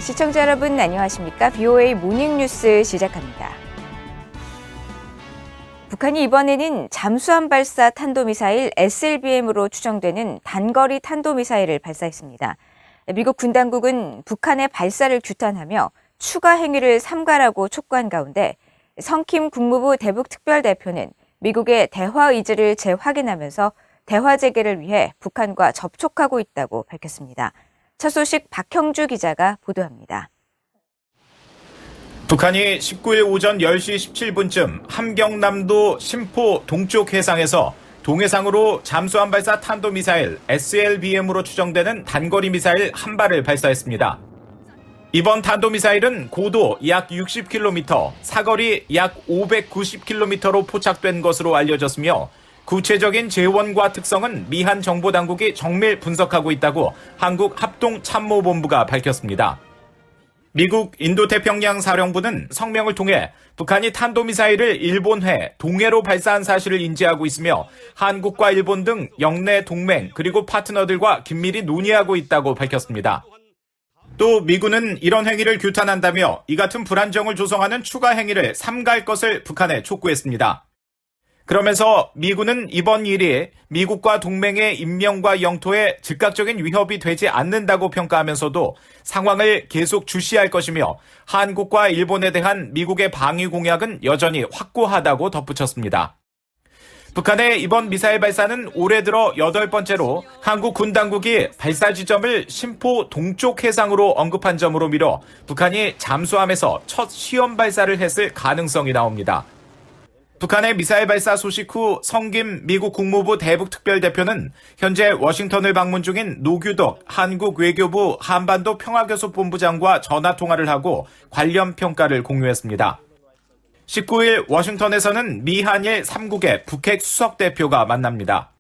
시청자 여러분 안녕하십니까? BOA 모닝뉴스 시작합니다. 북한이 이번에는 잠수함 발사 탄도미사일 SLBM으로 추정되는 단거리 탄도미사일을 발사했습니다. 미국 군 당국은 북한의 발사를 규탄하며 추가 행위를 삼가라고 촉구한 가운데 성킴 국무부 대북특별대표는 미국의 대화 의지를 재확인하면서 대화 재개를 위해 북한과 접촉하고 있다고 밝혔습니다. 첫 소식 박형주 기자가 보도합니다. 북한이 19일 오전 10시 17분쯤 함경남도 심포 동쪽 해상에서 동해상으로 잠수함 발사 탄도미사일 SLBM으로 추정되는 단거리 미사일 한 발을 발사했습니다. 이번 탄도미사일은 고도 약 60km, 사거리 약 590km로 포착된 것으로 알려졌으며 구체적인 재원과 특성은 미한 정보당국이 정밀 분석하고 있다고 한국합동참모본부가 밝혔습니다. 미국 인도태평양 사령부는 성명을 통해 북한이 탄도미사일을 일본해 동해로 발사한 사실을 인지하고 있으며 한국과 일본 등 영내 동맹 그리고 파트너들과 긴밀히 논의하고 있다고 밝혔습니다. 또 미군은 이런 행위를 규탄한다며 이 같은 불안정을 조성하는 추가 행위를 삼가할 것을 북한에 촉구했습니다. 그러면서 미군은 이번 일이 미국과 동맹의 인명과 영토에 즉각적인 위협이 되지 않는다고 평가하면서도 상황을 계속 주시할 것이며 한국과 일본에 대한 미국의 방위 공약은 여전히 확고하다고 덧붙였습니다. 북한의 이번 미사일 발사는 올해 들어 8번째로 한국 군 당국이 발사 지점을 심포 동쪽 해상으로 언급한 점으로 미뤄 북한이 잠수함에서 첫 시험 발사를 했을 가능성이 나옵니다. 북한의 미사일 발사 소식 후 성김 미국 국무부 대북특별대표는 현재 워싱턴을 방문 중인 노규덕 한국 외교부 한반도 평화교섭본부장과 전화통화를 하고 관련 평가를 공유했습니다. 19일 워싱턴에서는 미한일 3국의 북핵 수석대표가 만납니다.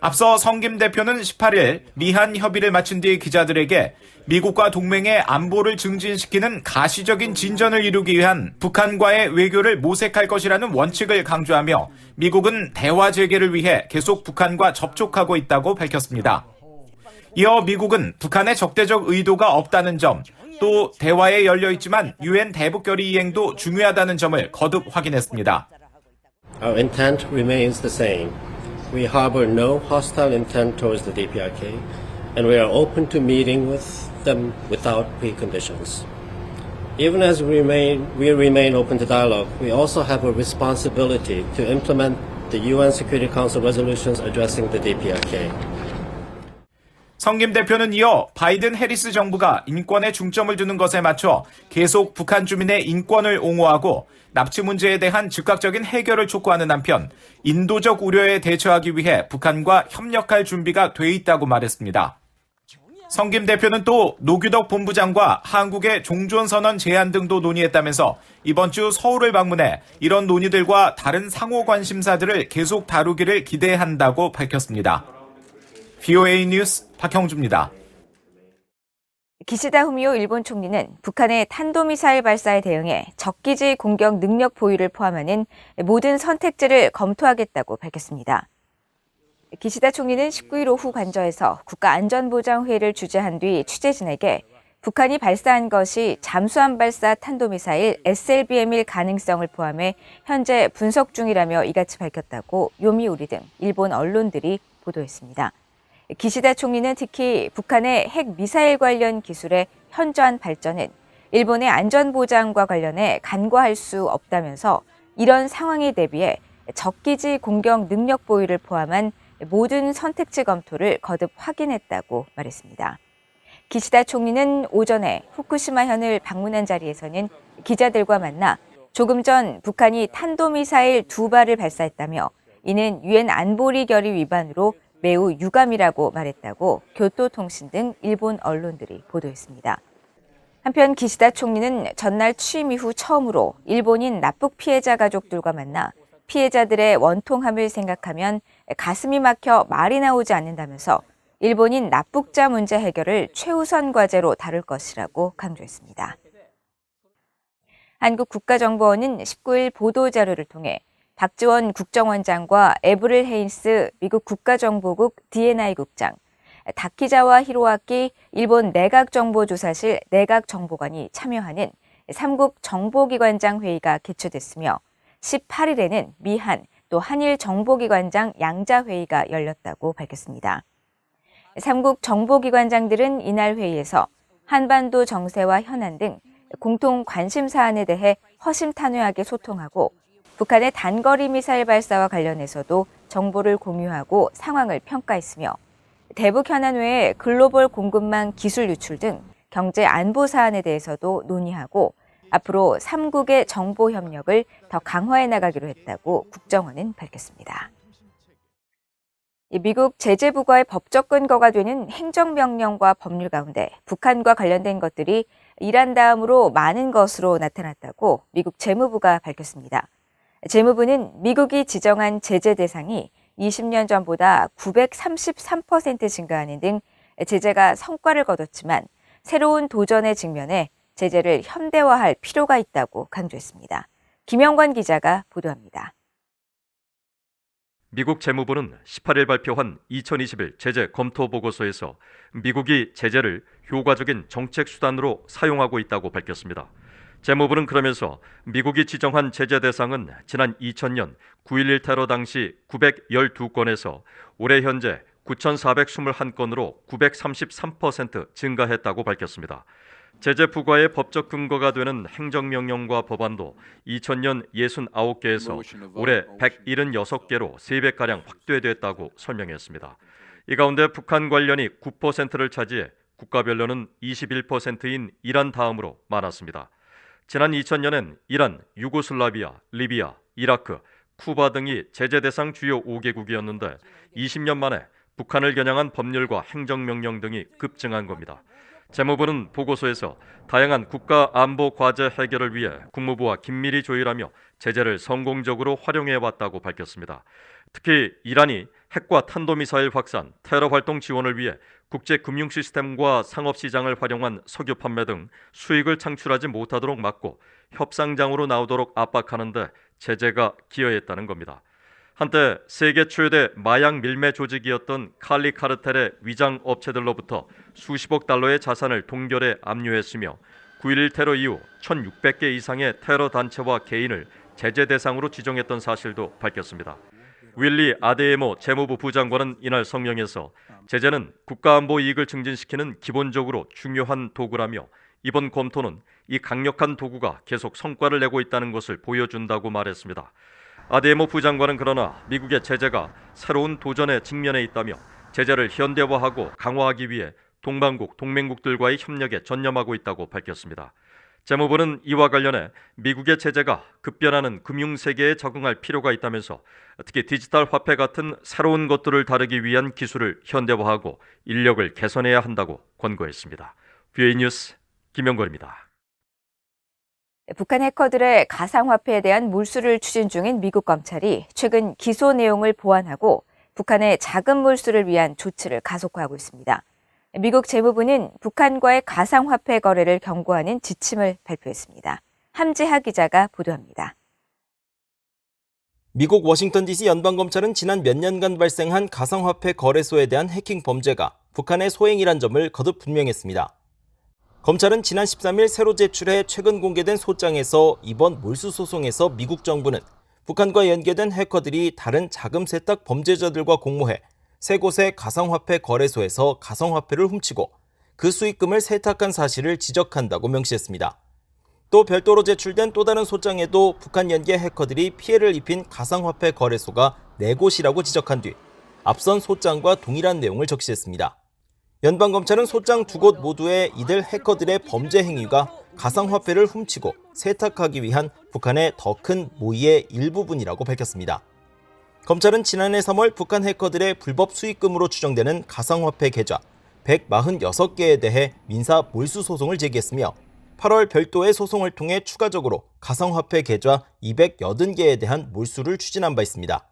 앞서 성김 대표는 18일 미한 협의를 마친 뒤 기자들에게 미국과 동맹의 안보를 증진시키는 가시적인 진전을 이루기 위한 북한과의 외교를 모색할 것이라는 원칙을 강조하며 미국은 대화 재개를 위해 계속 북한과 접촉하고 있다고 밝혔습니다. 이어 미국은 북한의 적대적 의도가 없다는 점, 또 대화에 열려 있지만 유엔 대북결의 이행도 중요하다는 점을 거듭 확인했습니다. Our intent remains the same. We harbor no hostile intent towards the DPRK, and we are open to meeting with them without preconditions. Even as we remain open to dialogue, we also have a responsibility to implement the UN Security Council resolutions addressing the DPRK. 성김 대표는 이어 바이든 해리스 정부가 인권에 중점을 두는 것에 맞춰 계속 북한 주민의 인권을 옹호하고 납치 문제에 대한 즉각적인 해결을 촉구하는 한편 인도적 우려에 대처하기 위해 북한과 협력할 준비가 돼 있다고 말했습니다. 성김 대표는 또 노규덕 본부장과 한국의 종전선언 제안 등도 논의했다면서 이번 주 서울을 방문해 이런 논의들과 다른 상호 관심사들을 계속 다루기를 기대한다고 밝혔습니다. BOA 뉴스 박형주입니다. 기시다 후미오 일본 총리는 북한의 탄도미사일 발사에 대응해 적기지 공격 능력 보유를 포함하는 모든 선택지를 검토하겠다고 밝혔습니다. 기시다 총리는 19일 오후 관저에서 국가안전보장회의를 주재한 뒤 취재진에게 북한이 발사한 것이 잠수함 발사 탄도미사일 SLBM일 가능성을 포함해 현재 분석 중이라며 이같이 밝혔다고 요미우리 등 일본 언론들이 보도했습니다. 기시다 총리는 특히 북한의 핵 미사일 관련 기술의 현저한 발전은 일본의 안전보장과 관련해 간과할 수 없다면서 이런 상황에 대비해 적기지 공격 능력 보유를 포함한 모든 선택지 검토를 거듭 확인했다고 말했습니다. 기시다 총리는 오전에 후쿠시마현을 방문한 자리에서는 기자들과 만나 조금 전 북한이 탄도미사일 2발을 발사했다며 이는 유엔 안보리 결의 위반으로 매우 유감이라고 말했다고 교토통신 등 일본 언론들이 보도했습니다. 한편 기시다 총리는 전날 취임 이후 처음으로 일본인 납북 피해자 가족들과 만나 피해자들의 원통함을 생각하면 가슴이 막혀 말이 나오지 않는다면서 일본인 납북자 문제 해결을 최우선 과제로 다룰 것이라고 강조했습니다. 한국국가정보원은 19일 보도자료를 통해 박지원 국정원장과 에브릴 헤인스 미국 국가정보국 D&I 국장, 다키자와 히로아키 일본 내각정보조사실 내각정보관이 참여하는 3국 정보기관장 회의가 개최됐으며 18일에는 미한 또 한일 정보기관장 양자 회의가 열렸다고 밝혔습니다. 3국 정보기관장들은 이날 회의에서 한반도 정세와 현안 등 공통 관심 사안에 대해 허심탄회하게 소통하고 북한의 단거리 미사일 발사와 관련해서도 정보를 공유하고 상황을 평가했으며 대북 현안 외에 글로벌 공급망 기술 유출 등 경제 안보 사안에 대해서도 논의하고 앞으로 3국의 정보 협력을 더 강화해 나가기로 했다고 국정원은 밝혔습니다. 미국 제재부과의 법적 근거가 되는 행정명령과 법률 가운데 북한과 관련된 것들이 이란 다음으로 많은 것으로 나타났다고 미국 재무부가 밝혔습니다. 재무부는 미국이 지정한 제재 대상이 20년 전보다 933% 증가하는 등 제재가 성과를 거뒀지만 새로운 도전의 직면에 제재를 현대화할 필요가 있다고 강조했습니다. 김영관 기자가 보도합니다. 미국 재무부는 18일 발표한 2021 제재 검토 보고서에서 미국이 제재를 효과적인 정책 수단으로 사용하고 있다고 밝혔습니다. 재무부는 그러면서 미국이 지정한 제재 대상은 지난 2000년 9.11 테러 당시 912건에서 올해 현재 9,421건으로 933% 증가했다고 밝혔습니다. 제재 부과의 법적 근거가 되는 행정명령과 법안도 2000년 69개에서 올해 176개로 3배가량 확대됐다고 설명했습니다. 이 가운데 북한 관련이 9%를 차지해 국가별로는 21%인 이란 다음으로 많았습니다. 지난 2000년엔 이란, 유고슬라비아, 리비아, 이라크, 쿠바 등이 제재 대상 주요 5개국이었는데 20년 만에 북한을 겨냥한 법률과 행정명령 등이 급증한 겁니다. 재무부는 보고서에서 다양한 국가 안보 과제 해결을 위해 국무부와 긴밀히 조율하며 제재를 성공적으로 활용해왔다고 밝혔습니다. 특히 이란이 핵과 탄도미사일 확산, 테러 활동 지원을 위해 국제 금융 시스템과 상업 시장을 활용한 석유 판매 등 수익을 창출하지 못하도록 막고 협상장으로 나오도록 압박하는 데 제재가 기여했다는 겁니다. 한때 세계 최대 마약 밀매 조직이었던 칼리 카르텔의 위장 업체들로부터 수십억 달러의 자산을 동결해 압류했으며 9.11 테러 이후 1,600개 이상의 테러 단체와 개인을 제재 대상으로 지정했던 사실도 밝혔습니다. 윌리 아데에모 재무부 부장관은 이날 성명에서 제재는 국가안보 이익을 증진시키는 기본적으로 중요한 도구라며 이번 검토는 이 강력한 도구가 계속 성과를 내고 있다는 것을 보여준다고 말했습니다. 아데모 부장관은 그러나 미국의 제재가 새로운 도전에 직면해 있다며 제재를 현대화하고 강화하기 위해 동반국, 동맹국들과의 협력에 전념하고 있다고 밝혔습니다. 재무부는 이와 관련해 미국의 제재가 급변하는 금융세계에 적응할 필요가 있다면서 특히 디지털 화폐 같은 새로운 것들을 다루기 위한 기술을 현대화하고 인력을 개선해야 한다고 권고했습니다. 뷰에이 뉴스 김영걸입니다. 북한 해커들의 가상화폐에 대한 몰수를 추진 중인 미국 검찰이 최근 기소 내용을 보완하고 북한의 자금 몰수를 위한 조치를 가속화하고 있습니다. 미국 재무부는 북한과의 가상화폐 거래를 경고하는 지침을 발표했습니다. 함지하 기자가 보도합니다. 미국 워싱턴 DC 연방검찰은 지난 몇 년간 발생한 가상화폐 거래소에 대한 해킹 범죄가 북한의 소행이란 점을 거듭 분명했습니다. 검찰은 지난 13일 새로 제출해 최근 공개된 소장에서 이번 몰수 소송에서 미국 정부는 북한과 연계된 해커들이 다른 자금 세탁 범죄자들과 공모해 세 곳의 가상화폐 거래소에서 가상화폐를 훔치고 그 수익금을 세탁한 사실을 지적한다고 명시했습니다. 또 별도로 제출된 또 다른 소장에도 북한 연계 해커들이 피해를 입힌 가상화폐 거래소가 4곳이라고 지적한 뒤 앞선 소장과 동일한 내용을 적시했습니다. 연방검찰은 소장 2곳 모두에 이들 해커들의 범죄 행위가 가상화폐를 훔치고 세탁하기 위한 북한의 더 큰 모의의 일부분이라고 밝혔습니다. 검찰은 지난해 3월 북한 해커들의 불법 수익금으로 추정되는 가상화폐 계좌 146개에 대해 민사 몰수 소송을 제기했으며 8월 별도의 소송을 통해 추가적으로 가상화폐 계좌 280개에 대한 몰수를 추진한 바 있습니다.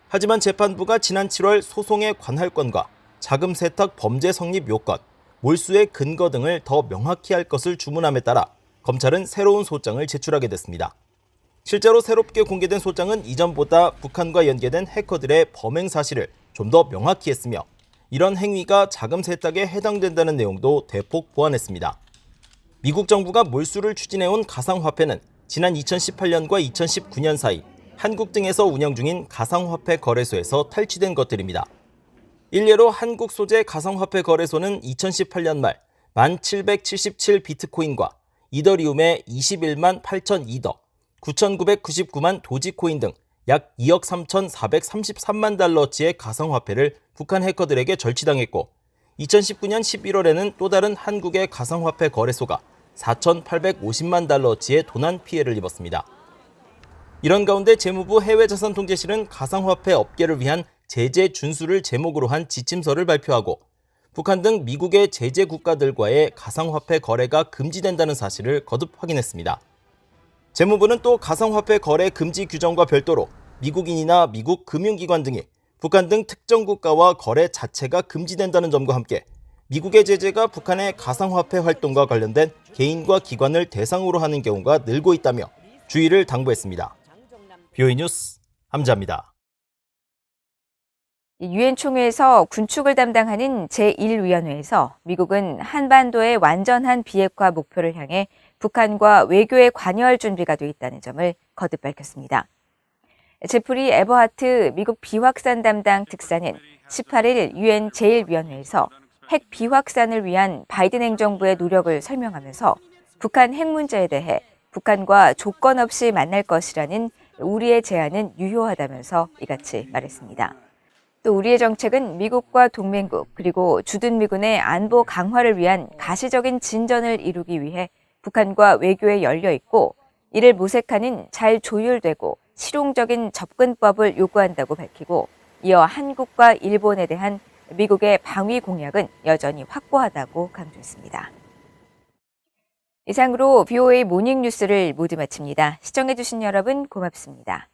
하지만 재판부가 지난 7월 소송의 관할권과 자금 세탁 범죄 성립 요건, 몰수의 근거 등을 더 명확히 할 것을 주문함에 따라 검찰은 새로운 소장을 제출하게 됐습니다. 실제로 새롭게 공개된 소장은 이전보다 북한과 연계된 해커들의 범행 사실을 좀 더 명확히 했으며 이런 행위가 자금 세탁에 해당된다는 내용도 대폭 보완했습니다. 미국 정부가 몰수를 추진해온 가상화폐는 지난 2018년과 2019년 사이 한국 등에서 운영 중인 가상화폐 거래소에서 탈취된 것들입니다. 일례로 한국 소재 가상화폐 거래소는 2018년 말 1,777 비트코인과 이더리움의 21만 8천 이더, 9,999만 도지코인 등 약 2억 3,433만 달러어치의 가상화폐를 북한 해커들에게 절취당했고 2019년 11월에는 또 다른 한국의 가상화폐 거래소가 4,850만 달러어치의 도난 피해를 입었습니다. 이런 가운데 재무부 해외자산통제실은 가상화폐 업계를 위한 제재 준수를 제목으로 한 지침서를 발표하고 북한 등 미국의 제재 국가들과의 가상화폐 거래가 금지된다는 사실을 거듭 확인했습니다. 재무부는 또 가상화폐 거래 금지 규정과 별도로 미국인이나 미국 금융기관 등이 북한 등 특정 국가와 거래 자체가 금지된다는 점과 함께 미국의 제재가 북한의 가상화폐 활동과 관련된 개인과 기관을 대상으로 하는 경우가 늘고 있다며 주의를 당부했습니다. BOE 뉴스 함자입니다. 유엔 총회에서 군축을 담당하는 제1위원회에서 미국은 한반도의 완전한 비핵화 목표를 향해 북한과 외교에 관여할 준비가 돼 있다는 점을 거듭 밝혔습니다. 제프리 에버하트 미국 비확산 담당 특사는 18일 유엔 제1위원회에서 핵 비확산을 위한 바이든 행정부의 노력을 설명하면서 북한 핵 문제에 대해 북한과 조건 없이 만날 것이라는 우리의 제안은 유효하다면서 이같이 말했습니다. 또 우리의 정책은 미국과 동맹국 그리고 주둔 미군의 안보 강화를 위한 가시적인 진전을 이루기 위해 북한과 외교에 열려 있고 이를 모색하는 잘 조율되고 실용적인 접근법을 요구한다고 밝히고 이어 한국과 일본에 대한 미국의 방위 공약은 여전히 확고하다고 강조했습니다. 이상으로 BOA 모닝 뉴스를 모두 마칩니다. 시청해주신 여러분 고맙습니다.